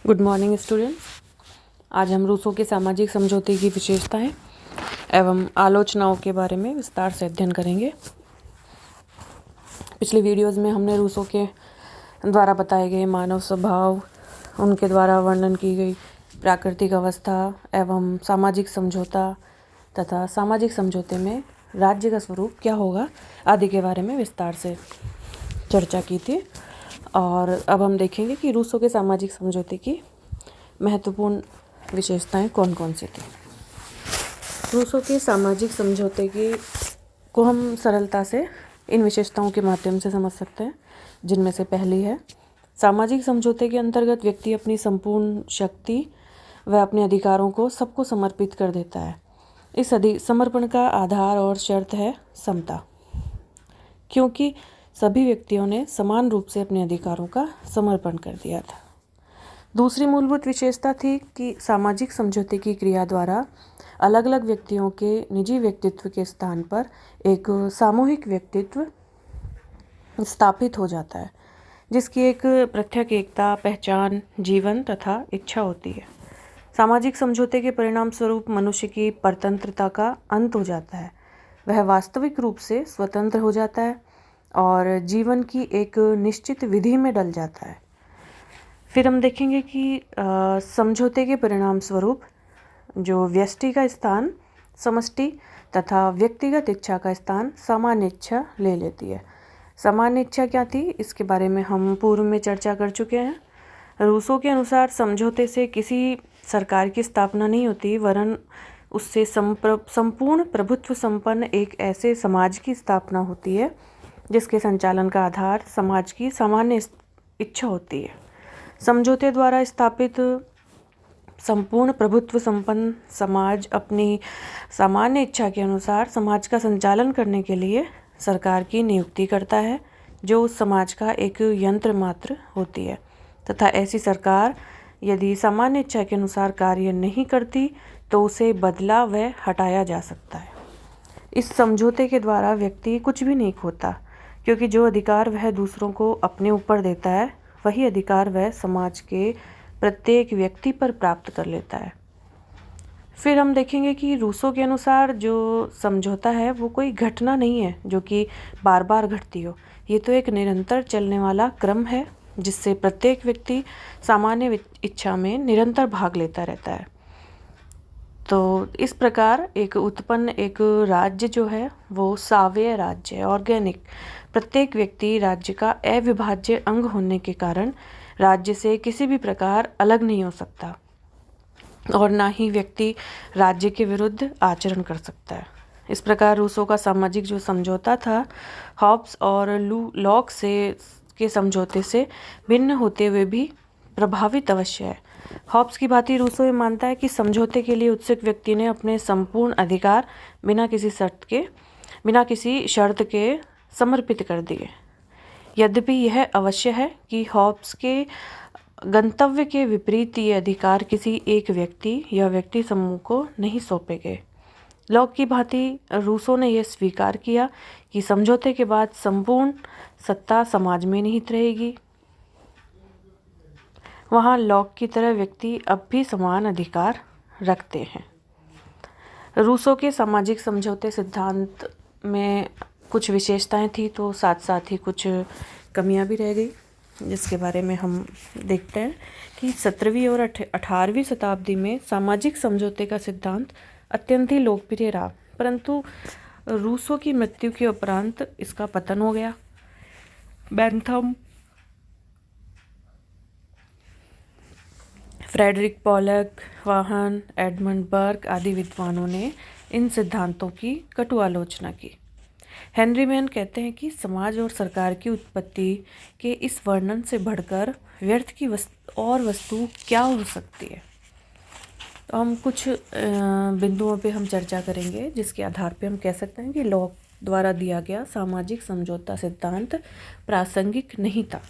Good morning students. आज हम Rousseau के सामाजिक समझौते की विशेषताएं एवं आलोचनाओं के बारे में विस्तार से अध्ययन करेंगे। पिछली वीडियोस में हमने रूसो के द्वारा बताए गए मानव स्वभाव, उनके द्वारा वर्णन की गई प्राकृतिक अवस्था एवं सामाजिक समझौता तथा सामाजिक समझौते में राज्य का स्वरूप क्या होगा आदि के बारे में विस्तार से चर्चा की थी। और अब हम देखेंगे कि रूसो के सामाजिक समझौते की महत्वपूर्ण विशेषताएं कौन कौन सी थी। रूसो के सामाजिक समझौते को हम सरलता से इन विशेषताओं के माध्यम से समझ सकते हैं, जिनमें से पहली है, सामाजिक समझौते के अंतर्गत व्यक्ति अपनी संपूर्ण शक्ति व अपने अधिकारों को सबको समर्पित कर देता है। इस समर्पण का आधार और शर्त है समता, क्योंकि सभी व्यक्तियों ने समान रूप से अपने अधिकारों का समर्पण कर दिया था। दूसरी मूलभूत विशेषता थी कि सामाजिक समझौते की क्रिया द्वारा अलग अलग व्यक्तियों के निजी व्यक्तित्व के स्थान पर एक सामूहिक व्यक्तित्व स्थापित हो जाता है, जिसकी एक पृथक एकता, पहचान, जीवन तथा इच्छा होती है। सामाजिक समझौते के परिणाम स्वरूप मनुष्य की परतंत्रता का अंत हो जाता है। वह वास्तविक रूप से स्वतंत्र हो जाता है और जीवन की एक निश्चित विधि में डल जाता है। फिर हम देखेंगे कि समझौते के परिणाम स्वरूप जो व्यष्टि का स्थान समष्टि तथा व्यक्तिगत इच्छा का स्थान सामान्य इच्छा ले लेती है। सामान्य इच्छा क्या थी, इसके बारे में हम पूर्व में चर्चा कर चुके हैं। रूसो के अनुसार समझौते से किसी सरकार की स्थापना नहीं होती, वरन उससे संपूर्ण प्रभुत्व संपन्न एक ऐसे समाज की स्थापना होती है जिसके संचालन का आधार समाज की सामान्य इच्छा होती है। समझौते द्वारा स्थापित संपूर्ण प्रभुत्व संपन्न समाज अपनी सामान्य इच्छा के अनुसार समाज का संचालन करने के लिए सरकार की नियुक्ति करता है, जो उस समाज का एक यंत्र मात्र होती है, तथा ऐसी सरकार यदि सामान्य इच्छा के अनुसार कार्य नहीं करती तो उसे बदला व हटाया जा सकता है। इस समझौते के द्वारा व्यक्ति कुछ भी नहीं खोता, क्योंकि जो अधिकार वह दूसरों को अपने ऊपर देता है वही अधिकार वह समाज के प्रत्येक व्यक्ति पर प्राप्त कर लेता है। फिर हम देखेंगे कि रूसो के अनुसार जो समझौता है वो कोई घटना नहीं है जो कि बार बार घटती हो। ये तो एक निरंतर चलने वाला क्रम है, जिससे प्रत्येक व्यक्ति सामान्य इच्छा में निरंतर भाग लेता रहता है। तो इस प्रकार एक राज्य जो है वो सावयव राज्य है, ऑर्गेनिक। प्रत्येक व्यक्ति राज्य का अविभाज्य अंग होने के कारण राज्य से किसी भी प्रकार अलग नहीं हो सकता और ना ही व्यक्ति राज्य के विरुद्ध आचरण कर सकता है। इस प्रकार रूसो का सामाजिक जो समझौता था, हॉब्स और लॉक के समझौते से भिन्न होते हुए भी प्रभावित अवश्य है। हॉब्स की भांति रूसो ये मानता है कि समझौते के लिए उत्सुक व्यक्ति ने अपने संपूर्ण अधिकार बिना किसी शर्त के समर्पित कर दिए। यद्यपि यह अवश्य है कि हॉब्स के गंतव्य के विपरीत ये अधिकार किसी एक व्यक्ति या व्यक्ति समूह को नहीं सौंपे गए। लॉक की भांति रूसो ने यह स्वीकार किया कि समझौते के बाद संपूर्ण सत्ता समाज में निहित रहेगी। वहाँ लॉक की तरह व्यक्ति अब भी समान अधिकार रखते हैं। रूसो के सामाजिक समझौते सिद्धांत में कुछ विशेषताएं थी, तो साथ साथ ही कुछ कमियां भी रह गई, जिसके बारे में हम देखते हैं कि 17वीं और 18वीं शताब्दी में सामाजिक समझौते का सिद्धांत अत्यंत ही लोकप्रिय रहा, परंतु रूसो की मृत्यु के उपरांत इसका पतन हो गया। बेंथम, फ्रेडरिक पोलक, वाहन, एडमंड बर्ग आदि विद्वानों ने इन सिद्धांतों की कटु आलोचना की। हेनरी मैन कहते हैं कि समाज और सरकार की उत्पत्ति के इस वर्णन से बढ़कर व्यर्थ की वस्तु क्या हो सकती है। तो हम कुछ बिंदुओं पे हम चर्चा करेंगे, जिसके आधार पे हम कह सकते हैं कि लॉक द्वारा दिया गया सामाजिक समझौता सिद्धांत प्रासंगिक नहीं था।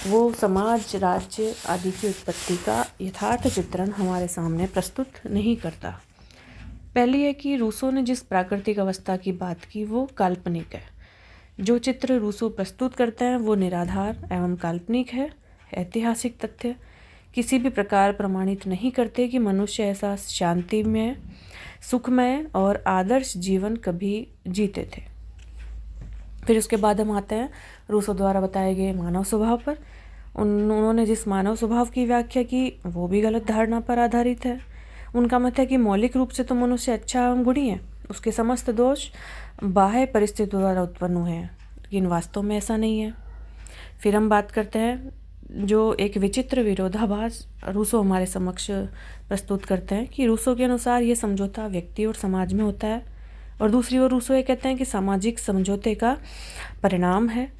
वो समाज, राज्य आदि की उत्पत्ति का यथार्थ चित्रण हमारे सामने प्रस्तुत नहीं करता। पहली है कि रूसो ने जिस प्राकृतिक अवस्था की बात की वो काल्पनिक है। जो चित्र रूसो प्रस्तुत करते हैं वो निराधार एवं काल्पनिक है। ऐतिहासिक तथ्य किसी भी प्रकार प्रमाणित नहीं करते कि मनुष्य ऐसा शांतिमय, सुखमय और आदर्श जीवन कभी जीते थे। फिर उसके बाद हम आते हैं रूसो द्वारा बताए गए मानव स्वभाव पर। उन्होंने जिस मानव स्वभाव की व्याख्या की वो भी गलत धारणा पर आधारित है। उनका मत है कि मौलिक रूप से तो मनुष्य अच्छा एवं गुणी है, उसके समस्त दोष बाह्य परिस्थितियों द्वारा उत्पन्न हुए हैं, लेकिन वास्तव में ऐसा नहीं है। फिर हम बात करते हैं जो एक विचित्र विरोधाभास रूसो हमारे समक्ष प्रस्तुत करते हैं कि रूसो के अनुसार ये समझौता व्यक्ति और समाज में होता है, और दूसरी ओर रूसो ये कहते हैं कि सामाजिक समझौते का परिणाम है।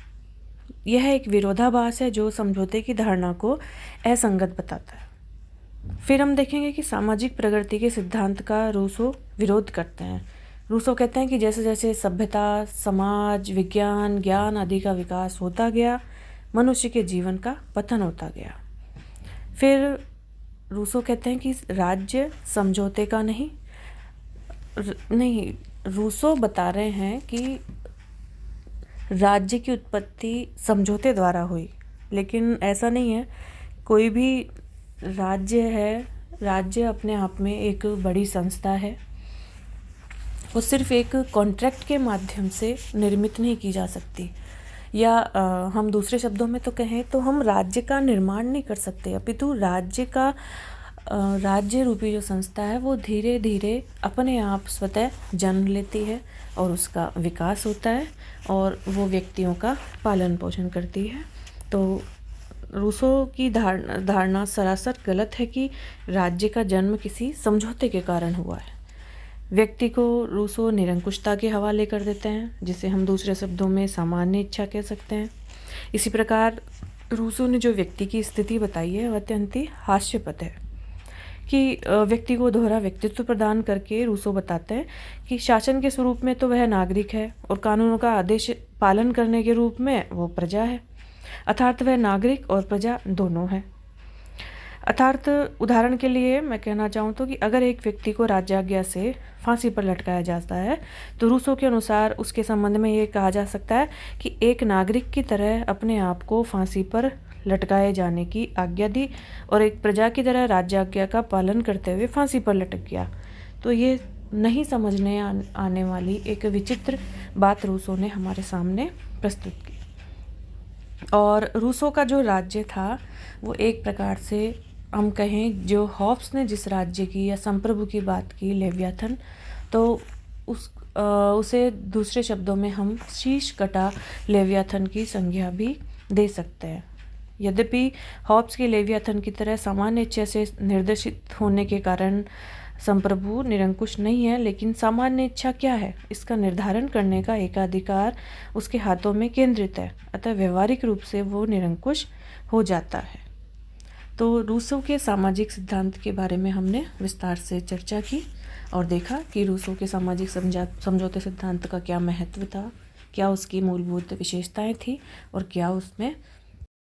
यह एक विरोधाभास है जो समझौते की धारणा को असंगत बताता है। फिर हम देखेंगे कि सामाजिक प्रगति के सिद्धांत का रूसो विरोध करते हैं। रूसो कहते हैं कि जैसे जैसे सभ्यता, समाज, विज्ञान, ज्ञान आदि का विकास होता गया, मनुष्य के जीवन का पतन होता गया। फिर रूसो कहते हैं कि राज्य समझौते का नहीं, रूसो बता रहे हैं कि राज्य की उत्पत्ति समझौते द्वारा हुई, लेकिन ऐसा नहीं है। कोई भी राज्य है, राज्य अपने आप में एक बड़ी संस्था है, वो सिर्फ एक कॉन्ट्रैक्ट के माध्यम से निर्मित नहीं की जा सकती। या हम दूसरे शब्दों में तो कहें तो हम राज्य का निर्माण नहीं कर सकते, अपितु राज्य रूपी जो संस्था है वो धीरे धीरे अपने आप स्वतः जन्म लेती है और उसका विकास होता है और वो व्यक्तियों का पालन पोषण करती है। तो रूसो की धारणा सरासर गलत है कि राज्य का जन्म किसी समझौते के कारण हुआ है। व्यक्ति को रूसो निरंकुशता के हवाले कर देते हैं, जिसे हम दूसरे शब्दों में सामान्य इच्छा कह सकते हैं। इसी प्रकार रूसो ने जो व्यक्ति की स्थिति बताई है वह अत्यंत ही हास्यपद है कि व्यक्ति को दोहरा व्यक्तित्व प्रदान करके रूसो बताते हैं कि शासन के स्वरूप में तो वह नागरिक है और कानूनों का आदेश पालन करने के रूप में वो प्रजा है, अर्थात वह नागरिक और प्रजा दोनों है। अर्थात उदाहरण के लिए मैं कहना चाहूँ तो कि अगर एक व्यक्ति को राज्याज्ञा से फांसी पर लटकाया जाता है तो रूसो के अनुसार उसके संबंध में ये कहा जा सकता है कि एक नागरिक की तरह अपने आप को फांसी पर लटकाए जाने की आज्ञा दी और एक प्रजा की तरह राज्याज्ञा का पालन करते हुए फांसी पर लटक गया। तो ये नहीं समझने आने वाली एक विचित्र बात रूसो ने हमारे सामने प्रस्तुत की। और रूसो का जो राज्य था वो एक प्रकार से हम कहें जो हॉब्स ने जिस राज्य की या संप्रभु की बात की, लेवियाथन, तो उसे दूसरे शब्दों में हम शीश कटा लेवियाथन की संज्ञा भी दे सकते हैं। यद्यपि हॉब्स के लेवियाथन की तरह सामान्य इच्छा से निर्देशित होने के कारण संप्रभु निरंकुश नहीं है, लेकिन सामान्य इच्छा क्या है इसका निर्धारण करने का एकाधिकार उसके हाथों में केंद्रित है, अतः व्यवहारिक रूप से वो निरंकुश हो जाता है। तो रूसो के सामाजिक सिद्धांत के बारे में हमने विस्तार से चर्चा की और देखा कि रूसो के सामाजिक समझौते सिद्धांत का क्या महत्व था, क्या उसकी मूलभूत विशेषताएं थी और क्या उसमें